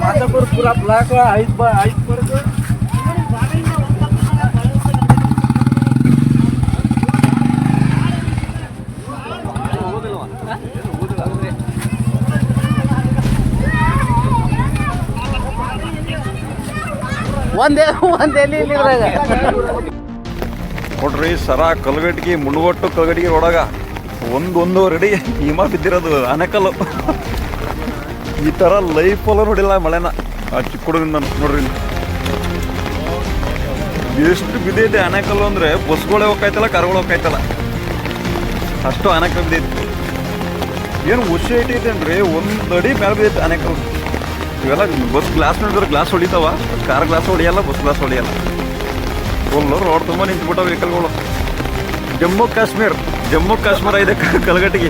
मातापुर पूरा ब्लॉक ಒಂದೇ ನೋಡ್ರಿ ಸರ ಕಲ್ಗಟ್ಟಿಗೆ ಮುಣಗೊಟ್ಟು ಕಲ್ಗಟ್ಟಿಗೆ ರೋಡಾಗ ಒಂದೊಂದುವರೆ ಅಡಿ ಹಿಮ ಬಿದ್ದಿರೋದು ಆನೆಕಲ್ಲು. ಈ ಥರ ಲೈಫಲ್ಲ ನೋಡಿಲ್ಲ ಮಳೆನ ಆ ಚಿಕ್ಕ ಹುಡುಗಿಂದ ನೋಡ್ರಿ. ಎಷ್ಟು ಬಿದ್ದೈತೆ ಆನೆಕಲ್ಲು ಅಂದರೆ ಬಸ್ಗಳೇ ಹೋಗ್ತಾಯ್ತಲ್ಲ, ಕಾರ್ಗಳು ಹೋಗ್ತಾಯ್ತಲ್ಲ, ಅಷ್ಟು ಆನೆಕಲ್ಲು ಬಿದ್ದೈತಿ. ಏನು ಹುಷಿ ಐತೈತೇನ್ರಿ, ಒಂದು ಅಡಿ ಮೇಲೆ ಬಿದ್ದೈತೆ ಆನೆಕಲ್ಲು. ಇವೆಲ್ಲ ಬಸ್ ಗ್ಲಾಸ್ ನೋಡಿದ್ರೆ ಗ್ಲಾಸ್ ಹೊಡಿತಾವ, ಕಾರ್ ಗ್ಲಾಸ್ ಹೊಡಿಯಲ್ಲ, ಬಸ್ ಗ್ಲಾಸ್ ಹೊಡಿಯಲ್ಲ. ಫುಲ್ಲು ರೋಡ್ ತುಂಬ ನಿಂತ್ಬಿಟ್ಟಾವ ವೆಹಿಕಲ್ಗಳು. ಜಮ್ಮು ಕಾಶ್ಮೀರ ಇದೆ ಕಲ್ಗಟ್ಟಿಗೆ.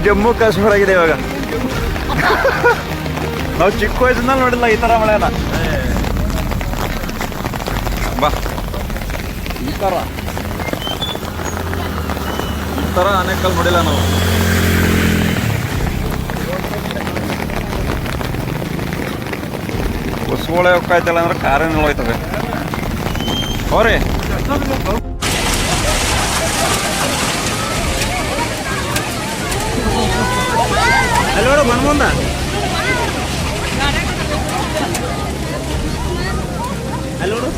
ಜಮ್ಮು ಕಾಶ್ಮೀರ ಆಗಿದೆ ಇವಾಗ. ನಾವು ಚಿಕ್ಕ ವಯಸ್ಸಿನಲ್ಲಿ ನೋಡಿಲ್ಲ ಈ ಥರ ಮಳೆನ. ಬಾ ಈ ಥರ ಆನೆಕಲ್ ನೋಡಿಲ್ಲ ನಾವು. ಬಸ್ಗಳೇ ಹೋಗ್ತಾಯ್ತಲ್ಲ ಅಂದ್ರೆ ಕಾರೇನೆಲ್ಲ ಹೋಯ್ತವೆ ಅವ್ರಿ. ಅಲ್ಲಿ ನೋಡು ಮನ್ಮುಂದ ಅಲ್ಲಿ ನೋಡು.